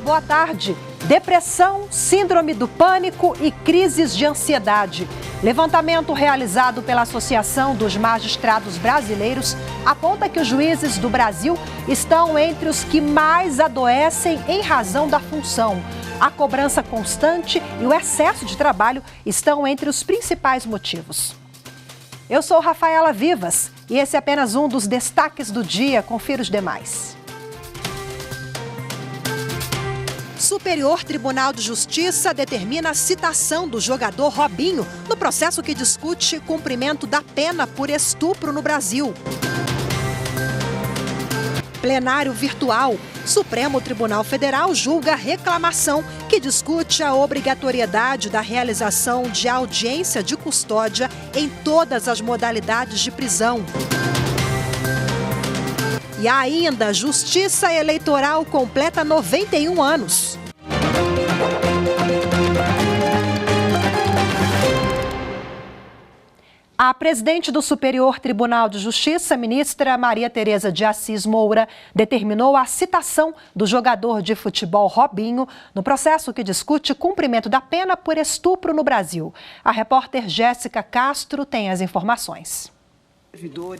boa tarde. Depressão, síndrome do pânico e crises de ansiedade. Levantamento realizado pela Associação dos Magistrados Brasileiros aponta que os juízes do Brasil estão entre os que mais adoecem em razão da função. A cobrança constante e o excesso de trabalho estão entre os principais motivos. Eu sou Rafaela Vivas e esse é apenas um dos destaques do dia. Confira os demais. Superior Tribunal de Justiça determina a citação do jogador Robinho no processo que discute cumprimento da pena por estupro no Brasil. Plenário virtual. Supremo Tribunal Federal julga reclamação que discute a obrigatoriedade da realização de audiência de custódia em todas as modalidades de prisão. E ainda, Justiça Eleitoral completa 91 anos. A presidente do Superior Tribunal de Justiça, ministra Maria Tereza de Assis Moura, determinou a citação do jogador de futebol Robinho no processo que discute cumprimento da pena por estupro no Brasil. A repórter Jéssica Castro tem as informações.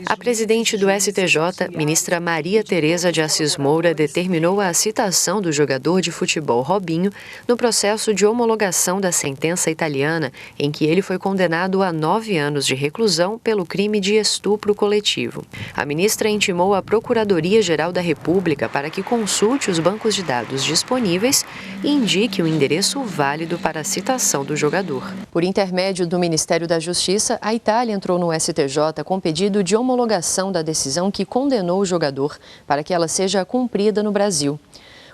A presidente do STJ, ministra Maria Tereza de Assis Moura, determinou a citação do jogador de futebol Robinho no processo de homologação da sentença italiana, em que ele foi condenado a 9 anos de reclusão pelo crime de estupro coletivo. A ministra intimou a Procuradoria-Geral da República para que consulte os bancos de dados disponíveis e indique o endereço válido para a citação do jogador. Por intermédio do Ministério da Justiça, a Itália entrou no STJ com pedido de homologação da decisão que condenou o jogador para que ela seja cumprida no Brasil.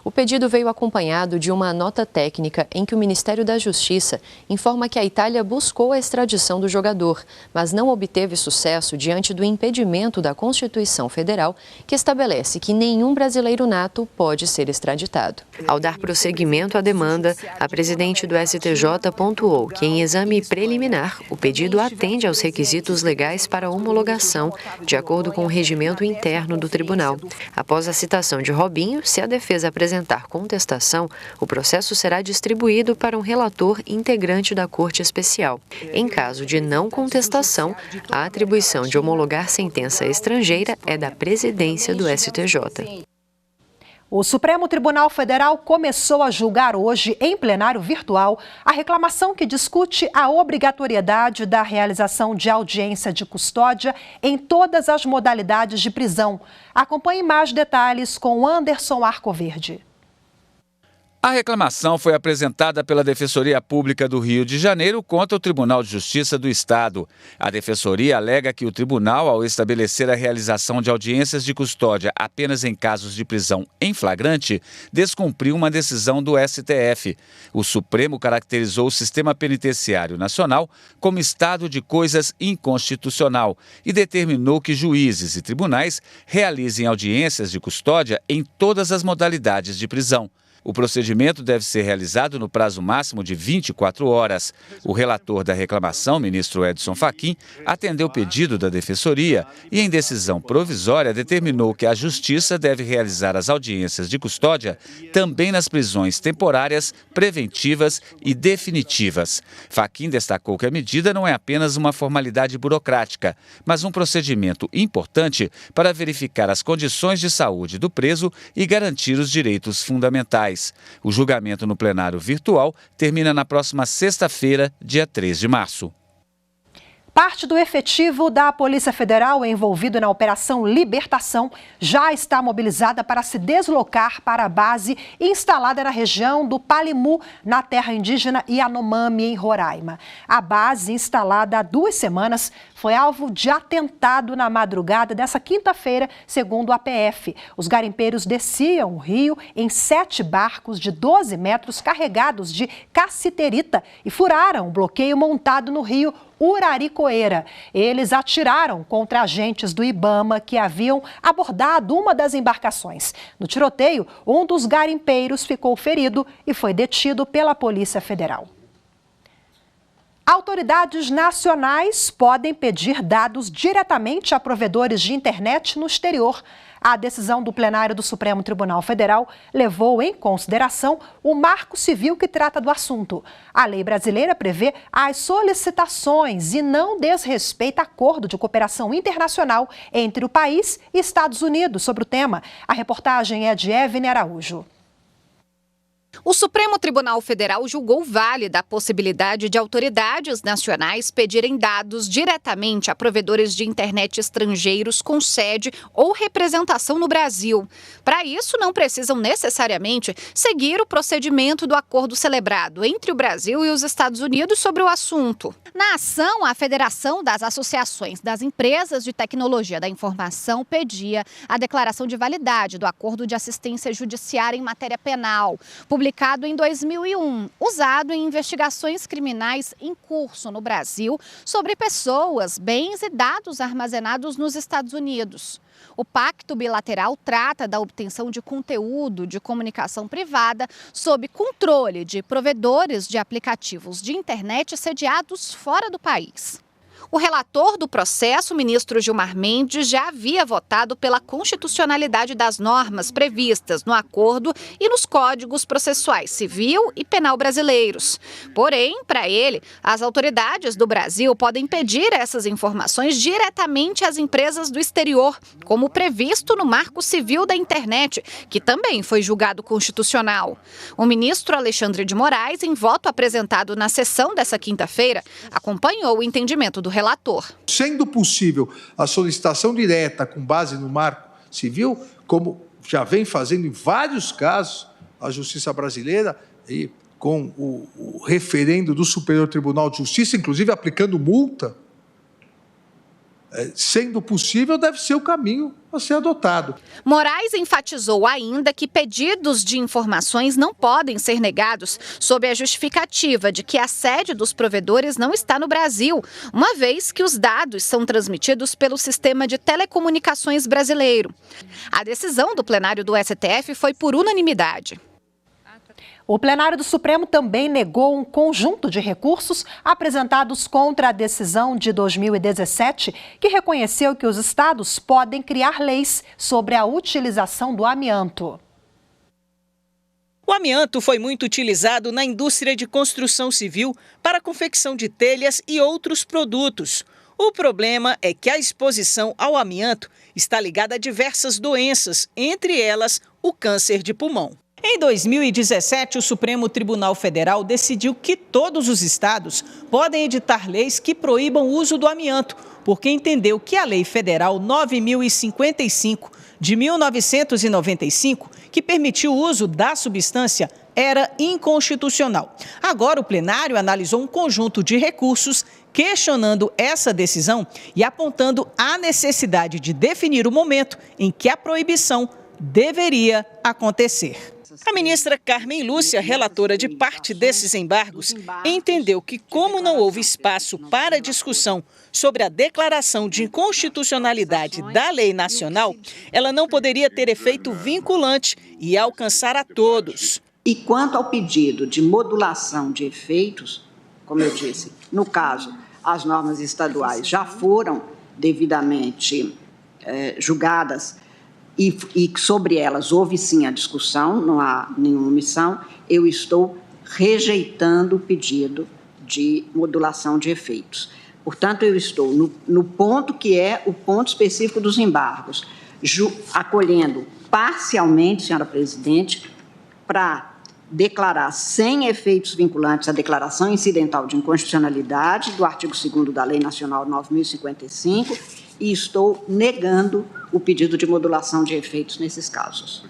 O pedido veio acompanhado de uma nota técnica em que o Ministério da Justiça informa que a Itália buscou a extradição do jogador, mas não obteve sucesso diante do impedimento da Constituição Federal, que estabelece que nenhum brasileiro nato pode ser extraditado. Ao dar prosseguimento à demanda, a presidente do STJ pontuou que, em exame preliminar, o pedido atende aos requisitos legais para homologação, de acordo com o regimento interno do tribunal. Após a citação de Robinho, se a defesa apresentar contestação, o processo será distribuído para um relator integrante da Corte Especial. Em caso de não contestação, a atribuição de homologar sentença estrangeira é da presidência do STJ. O Supremo Tribunal Federal começou a julgar hoje, em plenário virtual, a reclamação que discute a obrigatoriedade da realização de audiência de custódia em todas as modalidades de prisão. Acompanhe mais detalhes com Anderson Arcoverde. A reclamação foi apresentada pela Defensoria Pública do Rio de Janeiro contra o Tribunal de Justiça do Estado. A Defensoria alega que o tribunal, ao estabelecer a realização de audiências de custódia apenas em casos de prisão em flagrante, descumpriu uma decisão do STF. O Supremo caracterizou o sistema penitenciário nacional como estado de coisas inconstitucional e determinou que juízes e tribunais realizem audiências de custódia em todas as modalidades de prisão. O procedimento deve ser realizado no prazo máximo de 24 horas. O relator da reclamação, ministro Edson Fachin, atendeu o pedido da Defensoria e, em decisão provisória, determinou que a Justiça deve realizar as audiências de custódia também nas prisões temporárias, preventivas e definitivas. Fachin destacou que a medida não é apenas uma formalidade burocrática, mas um procedimento importante para verificar as condições de saúde do preso e garantir os direitos fundamentais. O julgamento no plenário virtual termina na próxima sexta-feira, dia 3 de março. Parte do efetivo da Polícia Federal envolvido na Operação Libertação já está mobilizada para se deslocar para a base instalada na região do Palimu, na terra indígena Yanomami, em Roraima. A base, instalada há 2 semanas, foi alvo de atentado na madrugada dessa quinta-feira, segundo a PF. Os garimpeiros desciam o rio em 7 barcos de 12 metros carregados de cassiterita e furaram o bloqueio montado no rio Uraricoeira. Eles atiraram contra agentes do IBAMA que haviam abordado uma das embarcações. No tiroteio, um dos garimpeiros ficou ferido e foi detido pela Polícia Federal. A Autoridades nacionais podem pedir dados diretamente a provedores de internet no exterior. A decisão do plenário do Supremo Tribunal Federal levou em consideração o Marco Civil que trata do assunto. A lei brasileira prevê as solicitações e não desrespeita acordo de cooperação internacional entre o país e Estados Unidos sobre o tema. A reportagem é de Evne Araújo. O Supremo Tribunal Federal julgou válida a possibilidade de autoridades nacionais pedirem dados diretamente a provedores de internet estrangeiros com sede ou representação no Brasil. Para isso, não precisam necessariamente seguir o procedimento do acordo celebrado entre o Brasil e os Estados Unidos sobre o assunto. Na ação, a Federação das Associações das Empresas de Tecnologia da Informação pedia a declaração de validade do acordo de assistência judiciária em matéria penal, publicado em 2001, usado em investigações criminais em curso no Brasil sobre pessoas, bens e dados armazenados nos Estados Unidos. O pacto bilateral trata da obtenção de conteúdo de comunicação privada sob controle de provedores de aplicativos de internet sediados fora do país. O relator do processo, o ministro Gilmar Mendes, já havia votado pela constitucionalidade das normas previstas no acordo e nos códigos processuais civil e penal brasileiros. Porém, para ele, as autoridades do Brasil podem pedir essas informações diretamente às empresas do exterior, como previsto no Marco Civil da Internet, que também foi julgado constitucional. O ministro Alexandre de Moraes, em voto apresentado na sessão dessa quinta-feira, acompanhou o entendimento do relator. Sendo possível a solicitação direta com base no Marco Civil, como já vem fazendo em vários casos a Justiça brasileira, e com o referendo do Superior Tribunal de Justiça, inclusive aplicando multa, sendo possível, deve ser o caminho a ser adotado. Moraes enfatizou ainda que pedidos de informações não podem ser negados sob a justificativa de que a sede dos provedores não está no Brasil, uma vez que os dados são transmitidos pelo sistema de telecomunicações brasileiro. A decisão do plenário do STF foi por unanimidade. O plenário do Supremo também negou um conjunto de recursos apresentados contra a decisão de 2017, que reconheceu que os estados podem criar leis sobre a utilização do amianto. O amianto foi muito utilizado na indústria de construção civil para a confecção de telhas e outros produtos. O problema é que a exposição ao amianto está ligada a diversas doenças, entre elas o câncer de pulmão. Em 2017, o Supremo Tribunal Federal decidiu que todos os estados podem editar leis que proíbam o uso do amianto, porque entendeu que a Lei Federal 9.055, de 1995, que permitiu o uso da substância, era inconstitucional. Agora, o plenário analisou um conjunto de recursos questionando essa decisão e apontando a necessidade de definir o momento em que a proibição deveria acontecer. A ministra Carmen Lúcia, relatora de parte desses embargos, entendeu que, como não houve espaço para discussão sobre a declaração de inconstitucionalidade da lei nacional, ela não poderia ter efeito vinculante e alcançar a todos. E quanto ao pedido de modulação de efeitos, como eu disse, no caso, as normas estaduais já foram devidamente julgadas, e sobre elas houve sim a discussão, não há nenhuma omissão, eu estou rejeitando o pedido de modulação de efeitos. Portanto, eu estou no ponto que é o ponto específico dos embargos, acolhendo parcialmente, senhora presidente, para declarar sem efeitos vinculantes a declaração incidental de inconstitucionalidade do artigo 2º da Lei Nacional 9.055, e estou negando o pedido de modulação de efeitos nesses casos.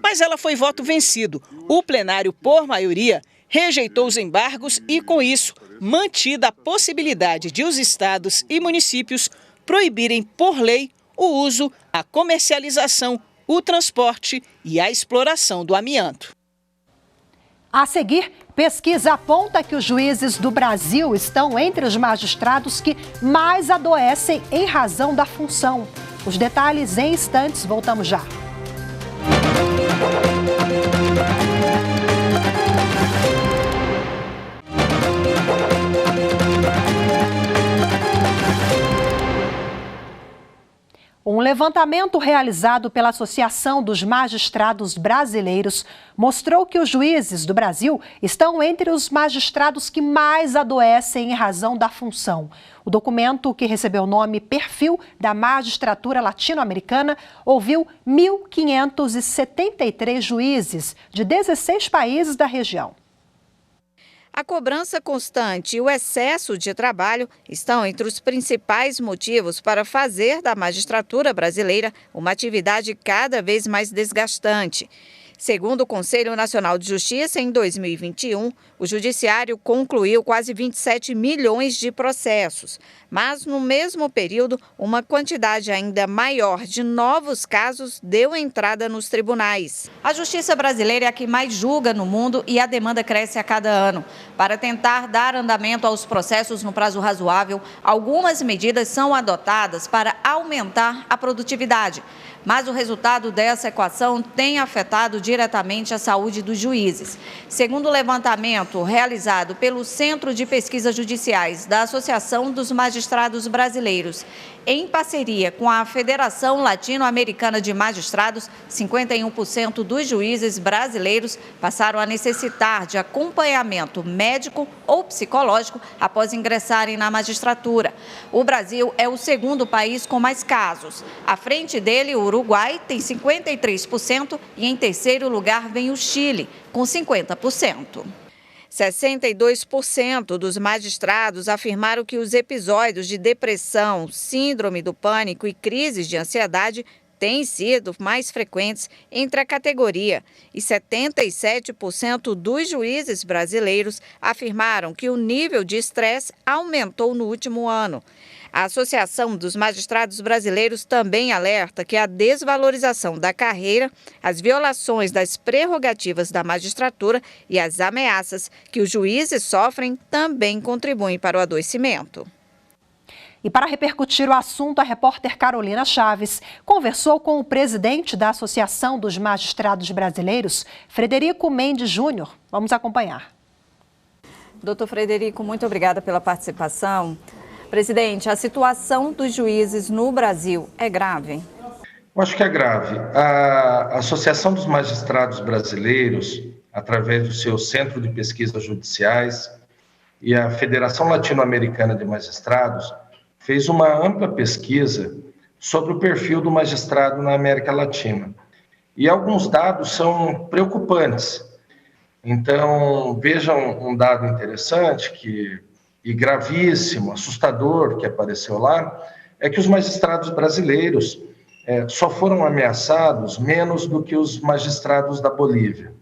Mas ela foi voto vencido. O plenário, por maioria, rejeitou os embargos e, com isso, mantida a possibilidade de os estados e municípios proibirem por lei o uso, a comercialização, o transporte e a exploração do amianto. A seguir, pesquisa aponta que os juízes do Brasil estão entre os magistrados que mais adoecem em razão da função. Os detalhes em instantes, voltamos já. levantamento realizado pela Associação dos Magistrados Brasileiros mostrou que os juízes do Brasil estão entre os magistrados que mais adoecem em razão da função. O documento, que recebeu o nome Perfil da Magistratura Latino-Americana, ouviu 1.573 juízes de 16 países da região. A cobrança constante e o excesso de trabalho estão entre os principais motivos para fazer da magistratura brasileira uma atividade cada vez mais desgastante. Segundo o Conselho Nacional de Justiça, em 2021, o Judiciário concluiu quase 27 milhões de processos. Mas, no mesmo período, uma quantidade ainda maior de novos casos deu entrada nos tribunais. A justiça brasileira é a que mais julga no mundo e a demanda cresce a cada ano. Para tentar dar andamento aos processos no prazo razoável, algumas medidas são adotadas para aumentar a produtividade. Mas o resultado dessa equação tem afetado diretamente a saúde dos juízes. Segundo o levantamento realizado pelo Centro de Pesquisas Judiciais da Associação dos Magistrados Brasileiros, em parceria com a Federação Latino-Americana de Magistrados, 51% dos juízes brasileiros passaram a necessitar de acompanhamento médico ou psicológico após ingressarem na magistratura. O Brasil é o segundo país com mais casos. À frente dele, o Uruguai tem 53% e em terceiro lugar vem o Chile, com 50%. 62% dos magistrados afirmaram que os episódios de depressão, síndrome do pânico e crises de ansiedade têm sido mais frequentes entre a categoria. E 77% dos juízes brasileiros afirmaram que o nível de estresse aumentou no último ano. A Associação dos Magistrados Brasileiros também alerta que a desvalorização da carreira, as violações das prerrogativas da magistratura e as ameaças que os juízes sofrem também contribuem para o adoecimento. E para repercutir o assunto, a repórter Carolina Chaves conversou com o presidente da Associação dos Magistrados Brasileiros, Frederico Mendes Júnior. Vamos acompanhar. Doutor Frederico, muito obrigada pela participação. Presidente, a situação dos juízes no Brasil é grave? Eu acho que é grave. A Associação dos Magistrados Brasileiros, através do seu Centro de Pesquisas Judiciais e a Federação Latino-Americana de Magistrados, fez uma ampla pesquisa sobre o perfil do magistrado na América Latina. E alguns dados são preocupantes. Então, vejam um dado interessante e gravíssimo, assustador, que apareceu lá, é que os magistrados brasileiros só foram ameaçados menos do que os magistrados da Bolívia.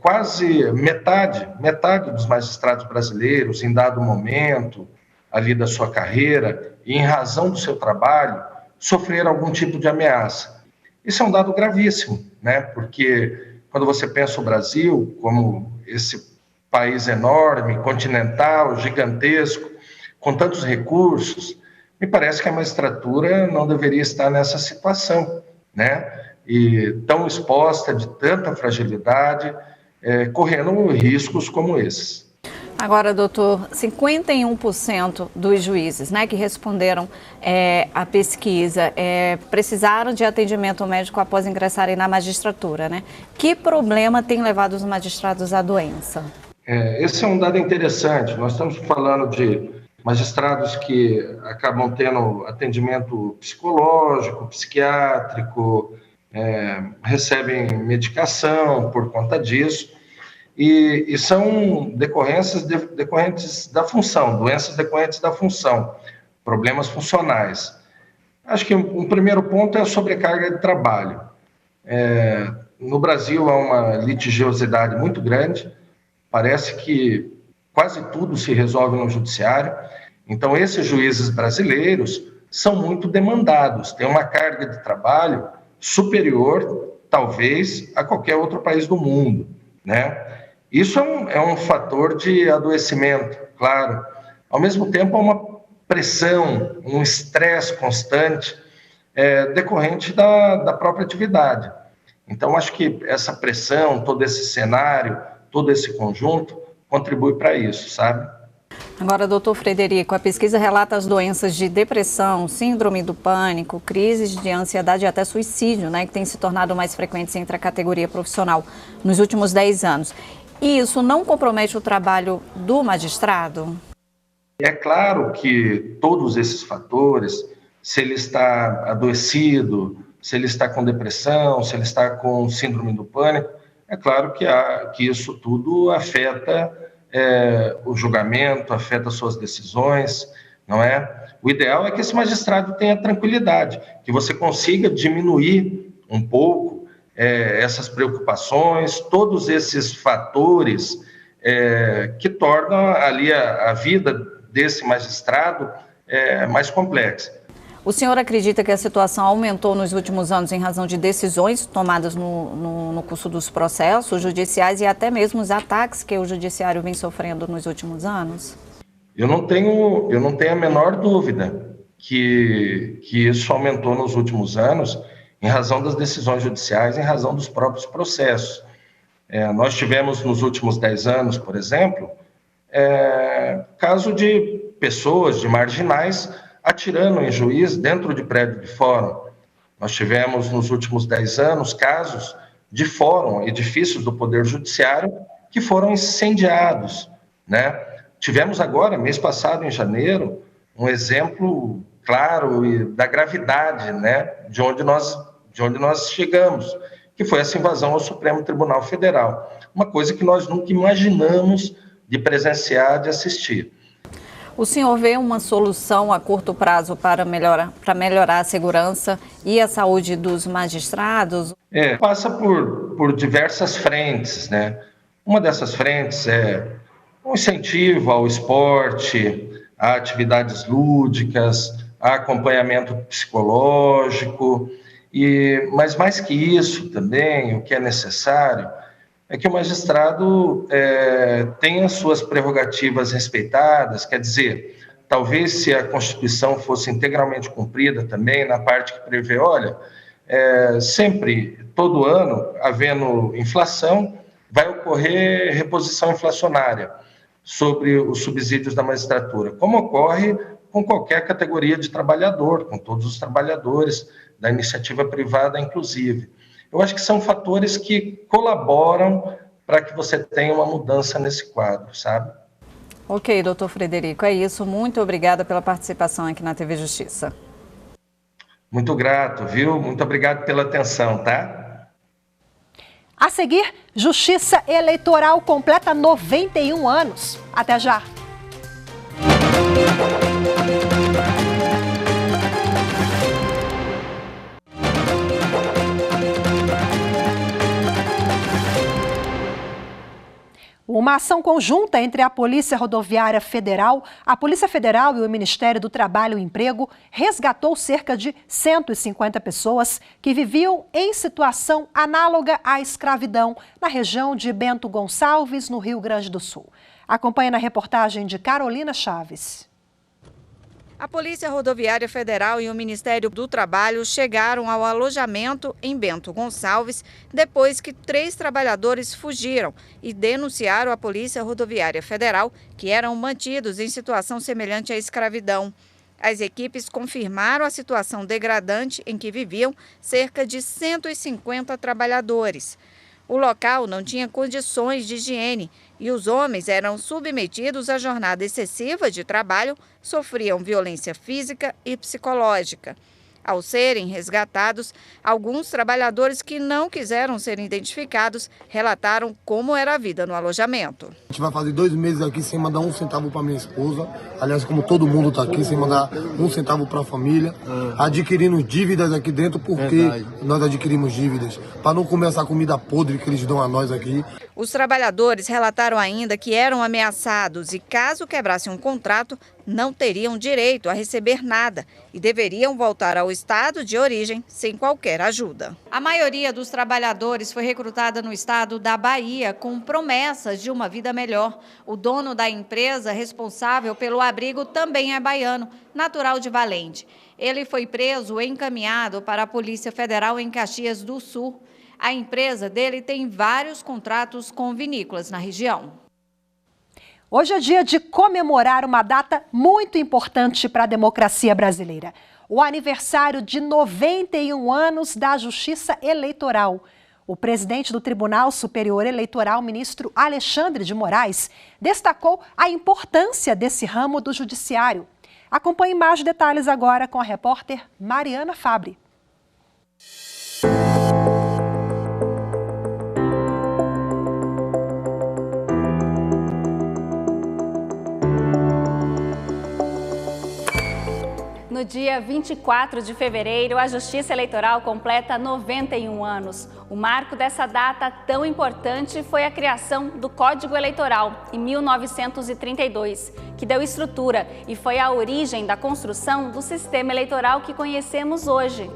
Quase metade dos magistrados brasileiros, em dado momento ali da sua carreira e em razão do seu trabalho, sofreram algum tipo de ameaça. Isso é um dado gravíssimo, né? Porque quando você pensa o Brasil como esse país enorme, continental, gigantesco, com tantos recursos, me parece que a magistratura não deveria estar nessa situação, né? E tão exposta, de tanta fragilidade, correndo riscos como esses. Agora, doutor, 51% dos juízes, né, que responderam à pesquisa precisaram de atendimento médico após ingressarem na magistratura, né? Que problema tem levado os magistrados à doença? Esse é um dado interessante. Nós estamos falando de magistrados que acabam tendo atendimento psicológico, psiquiátrico, recebem medicação por conta disso. E são decorrentes da função, doenças decorrentes da função, problemas funcionais. Acho que um primeiro ponto é a sobrecarga de trabalho. No Brasil há uma litigiosidade muito grande, parece que quase tudo se resolve no judiciário, então esses juízes brasileiros são muito demandados, têm uma carga de trabalho superior, talvez, a qualquer outro país do mundo, né? Isso é um fator de adoecimento, claro. Ao mesmo tempo, há uma pressão, um estresse constante decorrente da própria atividade. Então, acho que essa pressão, todo esse cenário, todo esse conjunto, contribui para isso, sabe? Agora, doutor Frederico, a pesquisa relata as doenças de depressão, síndrome do pânico, crises de ansiedade e até suicídio, né, que têm se tornado mais frequentes entre a categoria profissional nos últimos 10 anos. E isso não compromete o trabalho do magistrado? É claro que todos esses fatores, se ele está adoecido, se ele está com depressão, se ele está com síndrome do pânico, é claro que isso tudo afeta o julgamento, afeta suas decisões, não é? O ideal é que esse magistrado tenha tranquilidade, que você consiga diminuir um pouco essas preocupações, todos esses fatores que tornam ali a vida desse magistrado mais complexa. O senhor acredita que a situação aumentou nos últimos anos em razão de decisões tomadas no curso dos processos judiciais e até mesmo os ataques que o judiciário vem sofrendo nos últimos anos? Eu não tenho a menor dúvida que isso aumentou nos últimos anos em razão das decisões judiciais, em razão dos próprios processos. Nós tivemos nos últimos 10 anos, por exemplo, caso de pessoas, de marginais, atirando em juiz dentro de prédio de fórum. Nós tivemos nos últimos 10 anos casos de fórum, edifícios do Poder Judiciário, que foram incendiados, né? Tivemos agora, mês passado, em janeiro, um exemplo claro da gravidade, né, de onde nós chegamos, que foi essa invasão ao Supremo Tribunal Federal. Uma coisa que nós nunca imaginamos de presenciar, de assistir. O senhor vê uma solução a curto prazo para melhorar a segurança e a saúde dos magistrados? Passa por diversas frentes, né? Uma dessas frentes é um incentivo ao esporte, a atividades lúdicas, a acompanhamento psicológico, mas mais que isso também, o que é necessário é que o magistrado tenha suas prerrogativas respeitadas, quer dizer, talvez se a Constituição fosse integralmente cumprida também, na parte que prevê, sempre, todo ano, havendo inflação, vai ocorrer reposição inflacionária sobre os subsídios da magistratura, como ocorre com qualquer categoria de trabalhador, com todos os trabalhadores da iniciativa privada, inclusive. Eu acho que são fatores que colaboram para que você tenha uma mudança nesse quadro, sabe? Ok, doutor Frederico, é isso. Muito obrigada pela participação aqui na TV Justiça. Muito grato, viu? Muito obrigado pela atenção, tá? A seguir, Justiça Eleitoral completa 91 anos. Até já! Uma ação conjunta entre a Polícia Rodoviária Federal, a Polícia Federal e o Ministério do Trabalho e Emprego resgatou cerca de 150 pessoas que viviam em situação análoga à escravidão na região de Bento Gonçalves, no Rio Grande do Sul. Acompanhe na reportagem de Carolina Chaves. A Polícia Rodoviária Federal e o Ministério do Trabalho chegaram ao alojamento em Bento Gonçalves depois que 3 trabalhadores fugiram e denunciaram à Polícia Rodoviária Federal que eram mantidos em situação semelhante à escravidão. As equipes confirmaram a situação degradante em que viviam cerca de 150 trabalhadores. O local não tinha condições de higiene e os homens eram submetidos à jornada excessiva de trabalho, sofriam violência física e psicológica. Ao serem resgatados, alguns trabalhadores que não quiseram ser identificados relataram como era a vida no alojamento. A gente vai fazer 2 meses aqui sem mandar 1 centavo para minha esposa. Aliás, como todo mundo está aqui, sem mandar 1 centavo para a família. Adquirindo dívidas aqui dentro, porque nós adquirimos dívidas. Para não comer essa comida podre que eles dão a nós aqui. Os trabalhadores relataram ainda que eram ameaçados e, caso quebrassem um contrato, não teriam direito a receber nada e deveriam voltar ao estado de origem sem qualquer ajuda. A maioria dos trabalhadores foi recrutada no estado da Bahia com promessas de uma vida melhor. O dono da empresa responsável pelo abrigo também é baiano, natural de Valente. Ele foi preso e encaminhado para a Polícia Federal em Caxias do Sul. A empresa dele tem vários contratos com vinícolas na região. Hoje é dia de comemorar uma data muito importante para a democracia brasileira. O aniversário de 91 anos da Justiça Eleitoral. O presidente do Tribunal Superior Eleitoral, ministro Alexandre de Moraes, destacou a importância desse ramo do judiciário. Acompanhe mais detalhes agora com a repórter Mariana Fabre. No dia 24 de fevereiro, a Justiça Eleitoral completa 91 anos. O marco dessa data tão importante foi a criação do Código Eleitoral, em 1932, que deu estrutura e foi a origem da construção do sistema eleitoral que conhecemos hoje.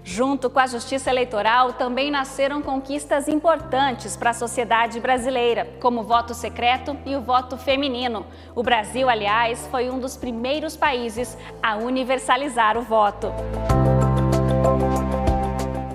Junto com a Justiça Eleitoral, também nasceram conquistas importantes para a sociedade brasileira, como o voto secreto e o voto feminino. O Brasil, aliás, foi um dos primeiros países a universalizar o voto.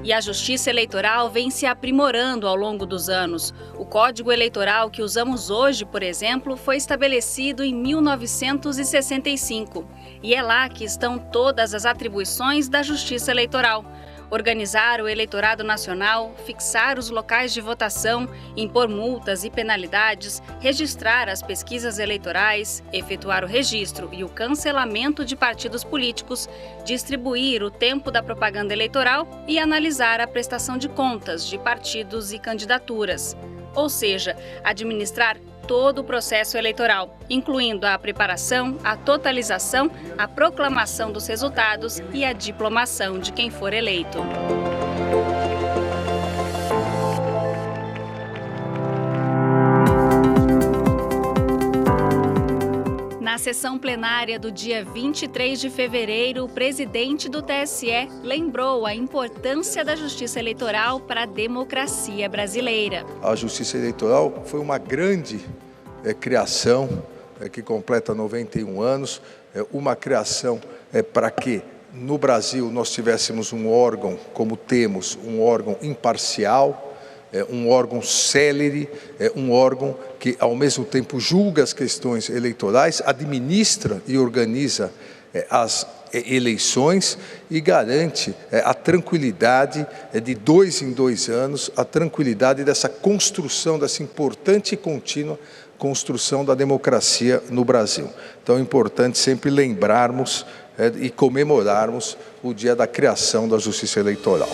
E a Justiça Eleitoral vem se aprimorando ao longo dos anos. O Código Eleitoral que usamos hoje, por exemplo, foi estabelecido em 1965. E é lá que estão todas as atribuições da Justiça Eleitoral. Organizar o eleitorado nacional, fixar os locais de votação, impor multas e penalidades, registrar as pesquisas eleitorais, efetuar o registro e o cancelamento de partidos políticos, distribuir o tempo da propaganda eleitoral e analisar a prestação de contas de partidos e candidaturas. Ou seja, administrar todo o processo eleitoral, incluindo a preparação, a totalização, a proclamação dos resultados e a diplomação de quem for eleito. Na sessão plenária do dia 23 de fevereiro, o presidente do TSE lembrou a importância da Justiça Eleitoral para a democracia brasileira. A Justiça Eleitoral foi uma grande criação que completa 91 anos, uma criação para que no Brasil nós tivéssemos um órgão, como temos, um órgão imparcial, um órgão célere, um órgão que ao mesmo tempo julga as questões eleitorais, administra e organiza as eleições e garante a tranquilidade de 2 em 2 anos, a tranquilidade dessa construção, dessa importante e contínua construção da democracia no Brasil. Então é importante sempre lembrarmos e comemorarmos o dia da criação da Justiça Eleitoral.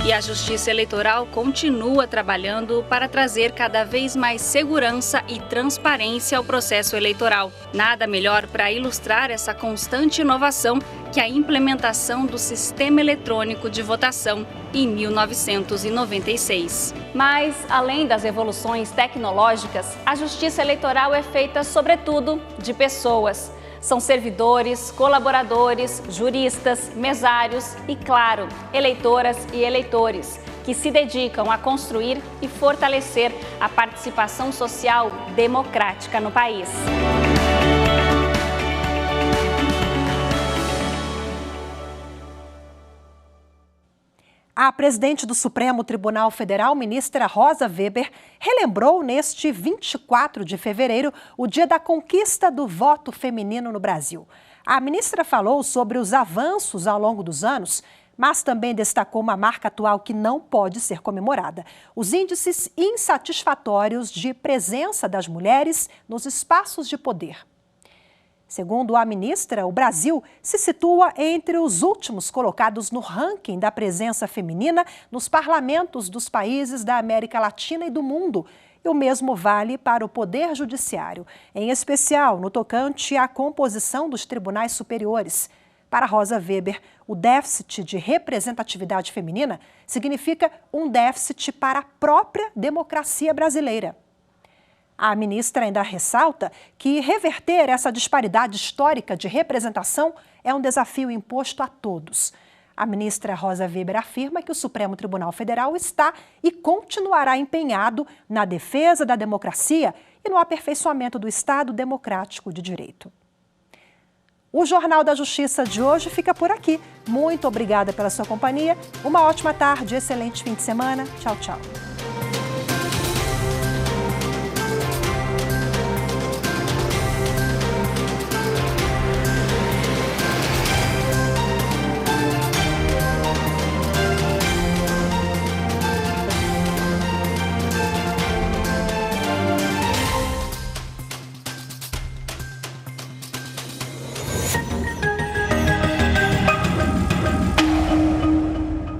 E a Justiça Eleitoral continua trabalhando para trazer cada vez mais segurança e transparência ao processo eleitoral. Nada melhor para ilustrar essa constante inovação que a implementação do Sistema Eletrônico de Votação em 1996. Mas, além das evoluções tecnológicas, a Justiça Eleitoral é feita, sobretudo, de pessoas. São servidores, colaboradores, juristas, mesários e, claro, eleitoras e eleitores, que se dedicam a construir e fortalecer a participação social democrática no país. A presidente do Supremo Tribunal Federal, ministra Rosa Weber, relembrou neste 24 de fevereiro o dia da conquista do voto feminino no Brasil. A ministra falou sobre os avanços ao longo dos anos, mas também destacou uma marca atual que não pode ser comemorada: os índices insatisfatórios de presença das mulheres nos espaços de poder. Segundo a ministra, o Brasil se situa entre os últimos colocados no ranking da presença feminina nos parlamentos dos países da América Latina e do mundo. E o mesmo vale para o Poder Judiciário, em especial no tocante à composição dos tribunais superiores. Para Rosa Weber, o déficit de representatividade feminina significa um déficit para a própria democracia brasileira. A ministra ainda ressalta que reverter essa disparidade histórica de representação é um desafio imposto a todos. A ministra Rosa Weber afirma que o Supremo Tribunal Federal está e continuará empenhado na defesa da democracia e no aperfeiçoamento do Estado democrático de direito. O Jornal da Justiça de hoje fica por aqui. Muito obrigada pela sua companhia. Uma ótima tarde, excelente fim de semana. Tchau, tchau.